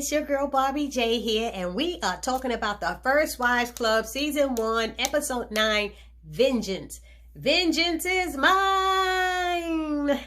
it's your girl Barbie J here, and we are talking about the First Wives Club Season 1, Episode 9, Vengeance. Vengeance is mine.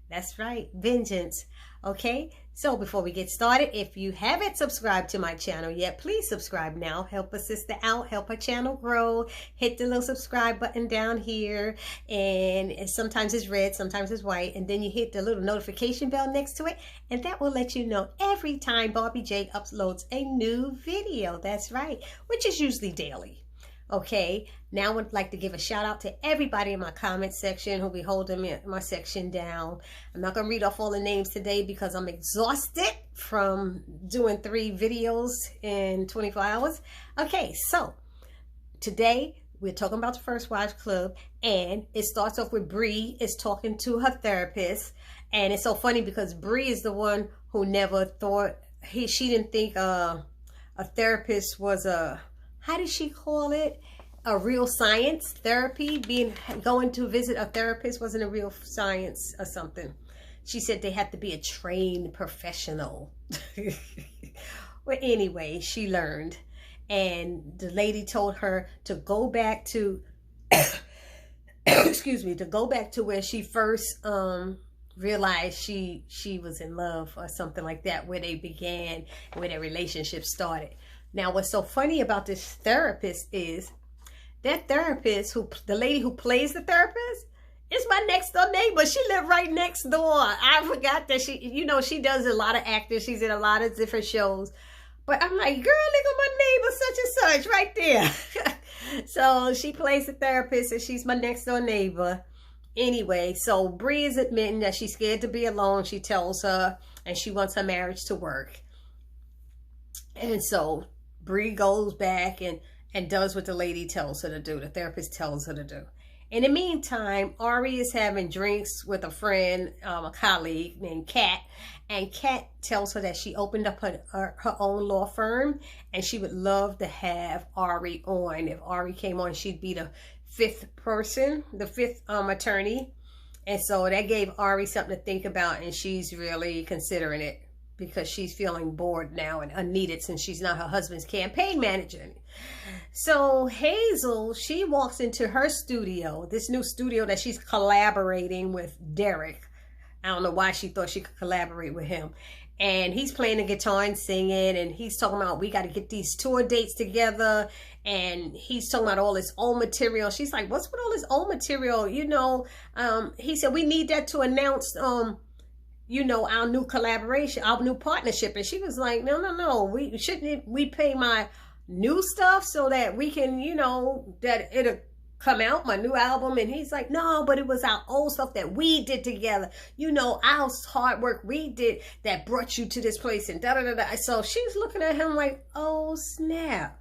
That's right, vengeance. Okay, so before we get started, if you haven't subscribed to my channel yet, please subscribe now. Help a sister out, help her channel grow. Hit the little subscribe button down here, and sometimes it's red, sometimes it's white, and then you hit the little notification bell next to it, and that will let you know every time Barbie J uploads a new video. That's right, which is usually daily. Okay, now I would like to give a shout out to everybody in my comment section who'll be holding my section down. I'm not going to read off all the names today because I'm exhausted from doing 3 videos in 24 hours. Okay, so today we're talking about the First Wives Club, and it starts off with Bree is talking to her therapist. And it's so funny because Bree is the one who never thought, she didn't think a therapist was how did she call it? A real science therapy. Going to visit a therapist wasn't a real science or something. She said they had to be a trained professional. Well, anyway, she learned. And the lady told her to go back to, excuse me, to go back to where she first realized she was in love or something like that, where they began, where their relationship started. Now, what's so funny about this therapist is that therapist, the lady who plays the therapist, is my next door neighbor. She lived right next door. I forgot that she does a lot of acting. She's in a lot of different shows. But I'm like, girl, look at my neighbor, such and such, right there. So she plays the therapist, and she's my next door neighbor. Anyway, so Bree is admitting that she's scared to be alone. She tells her, and she wants her marriage to work. And so Bree goes back and does what the lady tells her to do, the therapist tells her to do. In the meantime, Ari is having drinks with a friend, a colleague named Kat, and Kat tells her that she opened up her own law firm, and she would love to have Ari on. If Ari came on, she'd be the 5th person, the 5th attorney. And so that gave Ari something to think about, and she's really considering it, because she's feeling bored now and unneeded since she's not her husband's campaign manager. So Hazel, she walks into her studio, this new studio that she's collaborating with Derek. I don't know why she thought she could collaborate with him. And he's playing the guitar and singing, and he's talking about, we got to get these tour dates together. And he's talking about all his old material. She's like, what's with all this old material? He said, we need that to announce our new collaboration, our new partnership. And she was like, no, we pay my new stuff so that we can, that it'll come out, my new album. And he's like, no, but it was our old stuff that we did together, our hard work we did that brought you to this place, and da-da-da-da. So she's looking at him like, oh snap,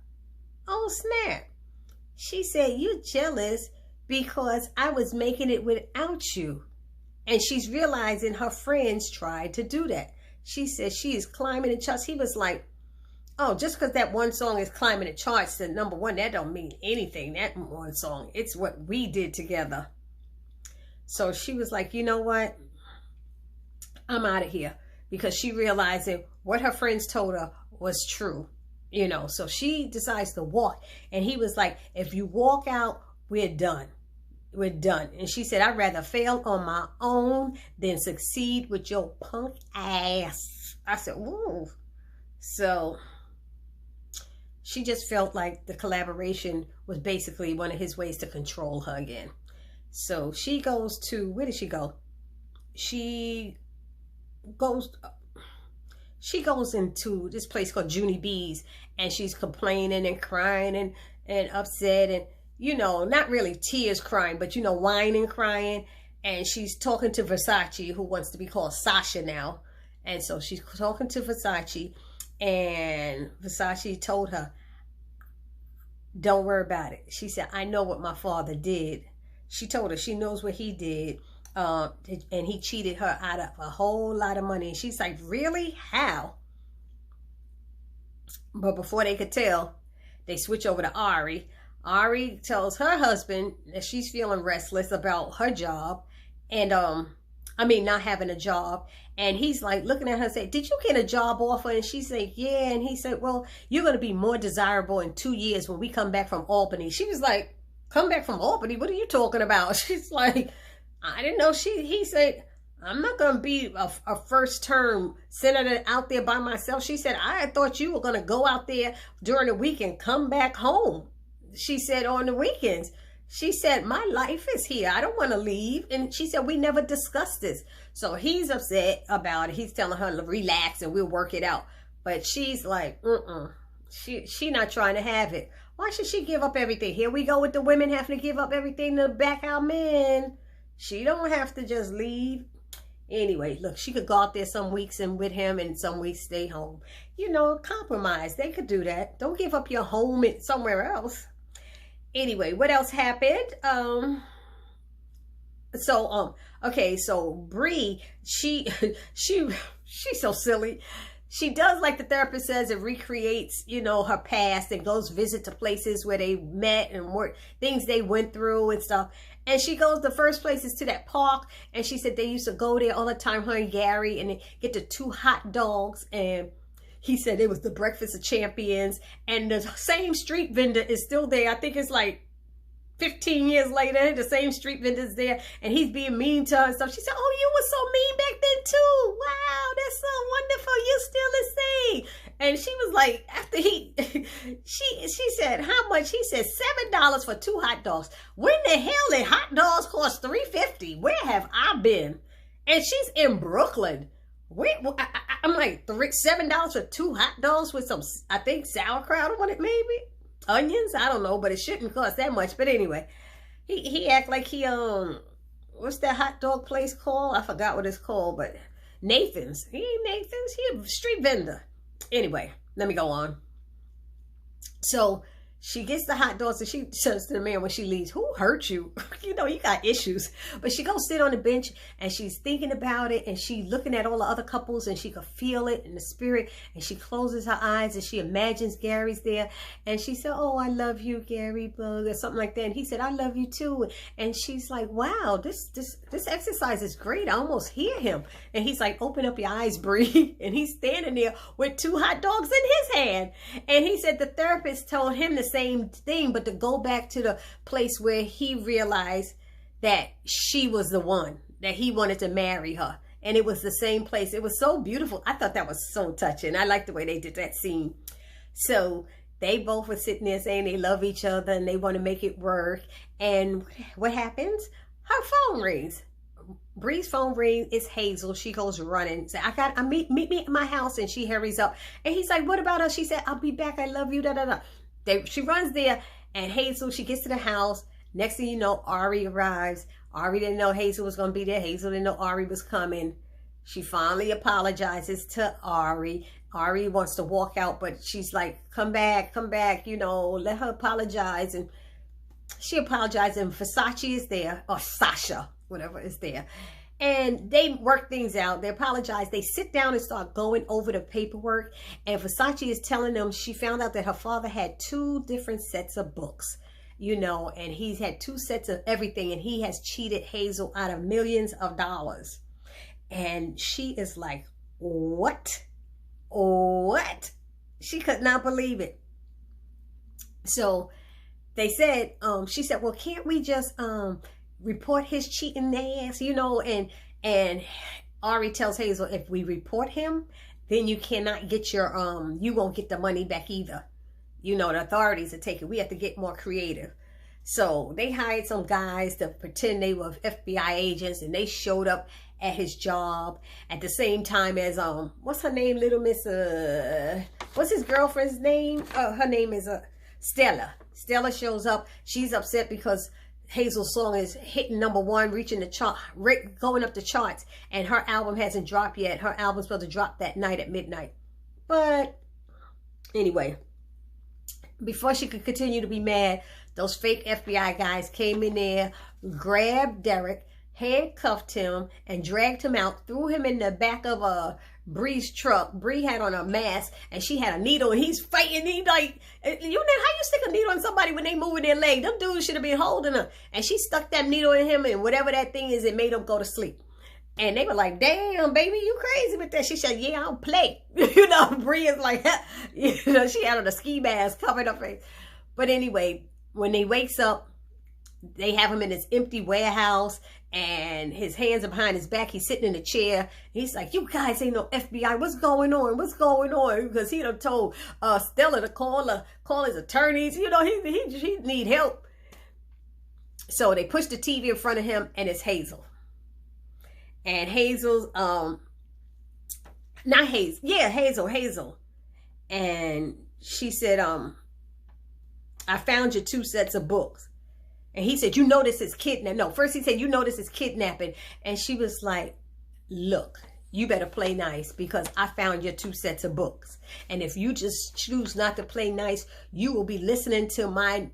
she said, you jealous because I was making it without you. And she's realizing her friends tried to do that. She says she is climbing the charts. He was like, oh, just because that one song is climbing the charts to #1, that don't mean anything. That one song, it's what we did together. So she was like, you know what? I'm out of here. Because she realizing what her friends told her was true. So she decides to walk. And he was like, if you walk out, we're done. We're done. And she said, I'd rather fail on my own than succeed with your punk ass. I said, whoa. So she just felt like the collaboration was basically one of his ways to control her again. So she goes to, where did she go? She goes into this place called Junie B's, and she's complaining and crying and upset, and not really tears crying, but whining, crying. And she's talking to Versace, who wants to be called Sasha now. And so she's talking to Versace, and Versace told her, don't worry about it. She said, I know what my father did. She told her she knows what he did. And he cheated her out of a whole lot of money. And she's like, really? How? But before they could tell, they switch over to Ari. Ari tells her husband that she's feeling restless about her job. And I mean, not having a job. And he's like looking at her and say, did you get a job offer? And she said, yeah. And he said, well, you're going to be more desirable in 2 years when we come back from Albany. She was like, come back from Albany? What are you talking about? She's like, I didn't know. He said, I'm not going to be a first term senator out there by myself. She said, I thought you were going to go out there during the week and come back home. She said, on the weekends. She said, my life is here. I don't want to leave. And she said, we never discussed this. So he's upset about it. He's telling her to relax and we'll work it out. But she's like, She not trying to have it. Why should she give up everything? Here we go with the women having to give up everything to back our men. She don't have to just leave. Anyway, look, she could go out there some weeks and with him and some weeks stay home. You know, compromise. They could do that. Don't give up your home somewhere else. Anyway, what else happened? Okay, so Bree, she's so silly. She does like the therapist says, it recreates, you know, her past and goes visit to places where they met and what things they went through and stuff. And she goes, the first place is to that park. And she said they used to go there all the time, her and Gary, and they get the 2 hot dogs. And he said it was the breakfast of champions. And the same street vendor is still there. I think it's like 15 years later, the same street vendor's there, and he's being mean to her and stuff. She said, oh, you were so mean back then too. Wow, that's so wonderful. You're still the same. And she was like, after she said, how much? He said, $7 for 2 hot dogs. When the hell did hot dogs cost $3.50? Where have I been? And she's in Brooklyn. I'm like, $7 for 2 hot dogs with some, I think, sauerkraut on it, maybe onions. I don't know, but it shouldn't cost that much. But anyway, he act like he what's that hot dog place called? I forgot what it's called, but Nathan's. He ain't Nathan's. He a street vendor. Anyway, let me go on. So she gets the hot dogs and she says to the man when she leaves, who hurt you? You know, you got issues. But she goes sit on the bench and she's thinking about it and she looking at all the other couples and she could feel it in the spirit, and she closes her eyes and she imagines Gary's there and she said, oh, I love you, Gary Bug, or something like that. And he said, I love you too. And she's like, wow, this exercise is great. I almost hear him. And he's like, open up your eyes, Bree. And he's standing there with 2 hot dogs in his hand. And he said the therapist told him the same thing, but to go back to the place where he realized that she was the one, that he wanted to marry her. And it was the same place. It was so beautiful. I thought that was so touching. I liked the way they did that scene. So they both were sitting there saying they love each other and they want to make it work. And what happens? Her phone rings. Bree's phone rings. It's Hazel. She goes running. Say, meet me at my house. And she hurries up. And he's like, what about us? She said, I'll be back. I love you. Da, da, da. She runs there, and Hazel, she gets to the house. Next thing you know, Ari arrives. Ari didn't know Hazel was going to be there. Hazel didn't know Ari was coming. She finally apologizes to Ari. Ari wants to walk out, but she's like, come back, you know, let her apologize. And she apologizes, and Versace is there, or Sasha, whatever is there. And they work things out. They apologize. They sit down and start going over the paperwork. And Versace is telling them she found out that her father had 2 different sets of books, you know, and he's had 2 sets of everything. And he has cheated Hazel out of millions of dollars. And she is like, what? What? She could not believe it. So they said, she said, well, can't we just, report his cheating ass, you know? And Ari tells Hazel, if we report him, then you cannot get your you won't get the money back either. You know, the authorities are taking. We have to get more creative. So they hired some guys to pretend they were FBI agents, and they showed up at his job at the same time as what's her name, little Miss what's his girlfriend's name? Her name is Stella. Stella shows up. She's upset because Hazel's song is hitting #1, reaching the chart, going up the charts, and her album hasn't dropped yet. Her album's supposed to drop that night at midnight. But anyway, before she could continue to be mad, those fake FBI guys came in there, grabbed Derek, handcuffed him, and dragged him out, threw him in the back of a Bree's truck. Bree had on a mask and she had a needle, and he's fighting. He like, you know, how you stick a needle on somebody when they moving their leg? Them dudes should have been holding her. And she stuck that needle in him, and whatever that thing is, it made him go to sleep. And they were like, damn, baby, you crazy with that. She said, yeah, I don't play. You know, Bree is like, you know, she had on a ski mask covered up face. But anyway, when they wakes up, they have him in this empty warehouse and his hands are behind his back. He's sitting in a chair. He's like, you guys ain't no FBI. What's going on? What's going on? Because he done told Stella to call his attorneys. You know, he need help. So they push the TV in front of him, and it's Hazel. And Hazel's, not Hazel. Yeah, Hazel. And she said, I found your 2 sets of books. And he said, you know this is kidnapping. No, first he said, you know this is kidnapping. And she was like, look, you better play nice because I found your 2 sets of books. And if you just choose not to play nice, you will be listening to my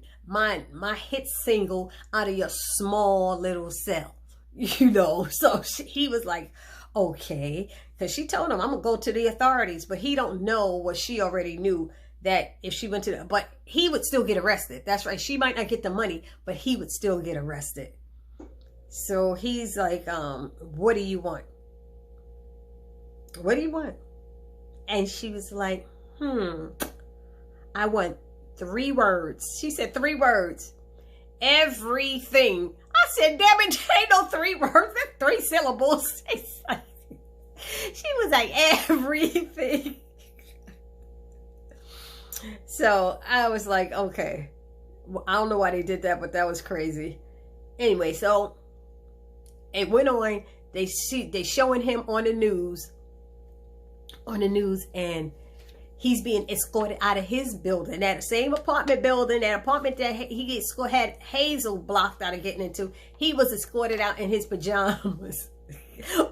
hit single out of your small little cell. You know, so he was like, okay. Because she told him, I'm going to go to the authorities. But he don't know what she already knew. That if she went to the, but he would still get arrested. That's right. She might not get the money, but he would still get arrested. So he's like, what do you want? What do you want? And she was like, I want 3 words. She said 3 words. Everything. I said, damn it, ain't no 3 words. That's 3 syllables. She was like, everything. So I was like, okay. I don't know why they did that, but that was crazy. Anyway, so it went on. They showing him on the news, and he's being escorted out of his building, that same apartment building, that apartment that he had Hazel blocked out of getting into. He was escorted out in his pajamas.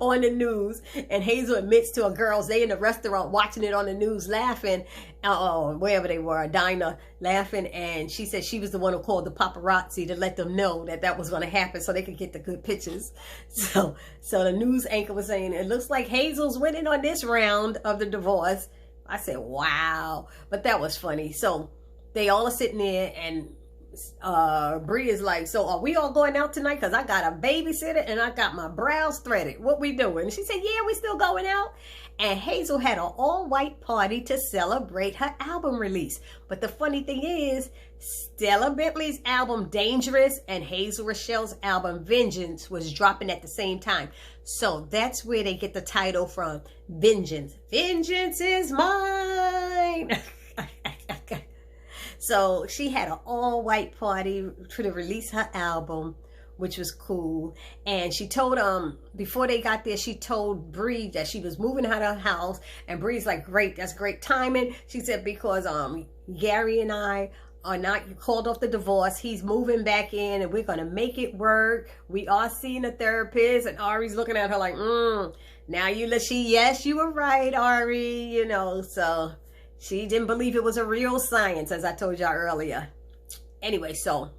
On the news, and Hazel admits to her girls, they in the restaurant watching it on the news laughing, wherever they were, a diner, laughing, and she said she was the one who called the paparazzi to let them know that was going to happen so they could get the good pictures. So the news anchor was saying, it looks like Hazel's winning on this round of the divorce. I said, wow. But that was funny. So they all are sitting there, and Bree is like, so are we all going out tonight? Because I got a babysitter and I got my brows threaded. What we doing? And she said, yeah, we still going out. And Hazel had an all-white party to celebrate her album release. But the funny thing is, Stella Bentley's album Dangerous and Hazel Rochelle's album Vengeance was dropping at the same time. So that's where they get the title from, Vengeance. Vengeance is mine. So she had an all-white party to release her album, which was cool. And she told before they got there, she told Bree that she was moving out of her house. And Bree's like, great, that's great timing. She said, because Gary and I are not called off the divorce. He's moving back in and we're going to make it work. We are seeing a therapist. And Ari's looking at her like, now yes, you were right, Ari, you know, so she didn't believe it was a real science, as I told y'all earlier. Anyway, so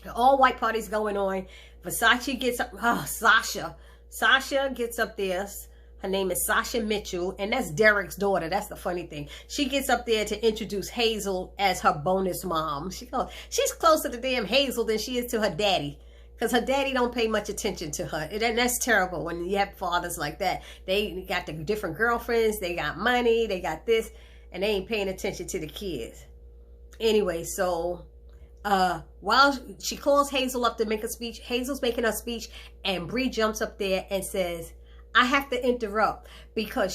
the all-white party's going on. Versace gets up. Sasha gets up there. Her name is Sasha Mitchell, and that's Derek's daughter. That's the funny thing. She gets up there to introduce Hazel as her bonus mom. She's closer to damn Hazel than she is to her daddy. Because her daddy don't pay much attention to her. And that's terrible when you have fathers like that. They got the different girlfriends. They got money. They got this. And they ain't paying attention to the kids. Anyway, so while she calls Hazel up to make a speech, Hazel's making her speech. And Bree jumps up there and says, I have to interrupt because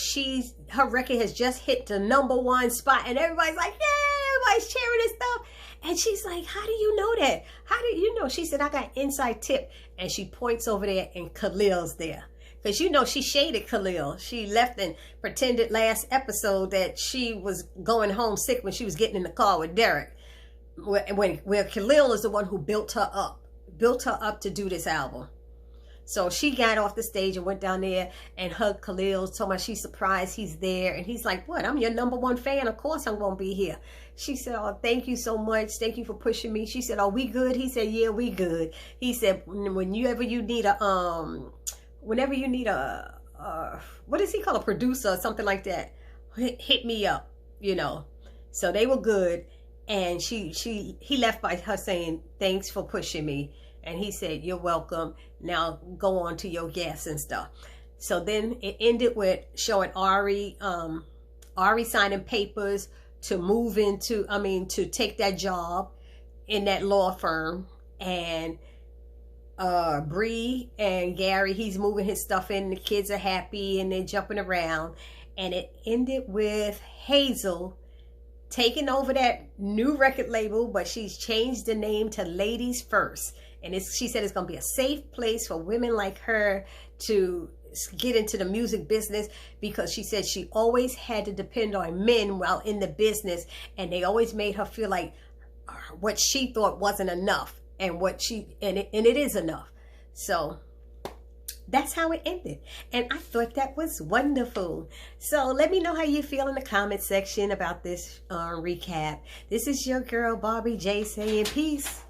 her record has just hit the #1 spot. And everybody's like, yeah, everybody's cheering and stuff. And she's like, how do you know that? How do you know? She said, I got inside tip. And she points over there and Khalil's there. Because, you know, she shaded Khalil. She left and pretended last episode that she was going home sick when she was getting in the car with Derek. Where Khalil is the one who built her up to do this album. So she got off the stage and went down there and hugged Khalil, told her she's surprised he's there. And he's like, what? I'm your #1 fan. Of course I'm going to be here. She said, oh, thank you so much. Thank you for pushing me. She said, are we good? He said, yeah, we good. He said, whenever you need a, what does he call a producer or something like that? Hit me up, you know. So they were good. And he left by her saying, thanks for pushing me. And he said, you're welcome. Now go on to your guests and stuff. So then it ended with showing Ari signing papers to move into, to take that job in that law firm. And Bree and Gary, he's moving his stuff in. The kids are happy and they're jumping around. And it ended with Hazel taking over that new record label, but she's changed the name to Ladies First. And she said it's going to be a safe place for women like her to get into the music business, because she said she always had to depend on men while in the business, and they always made her feel like what she thought wasn't enough, and it is enough. So that's how it ended, and I thought that was wonderful. So let me know how you feel in the comment section about this recap. This is your girl Barbie J saying peace.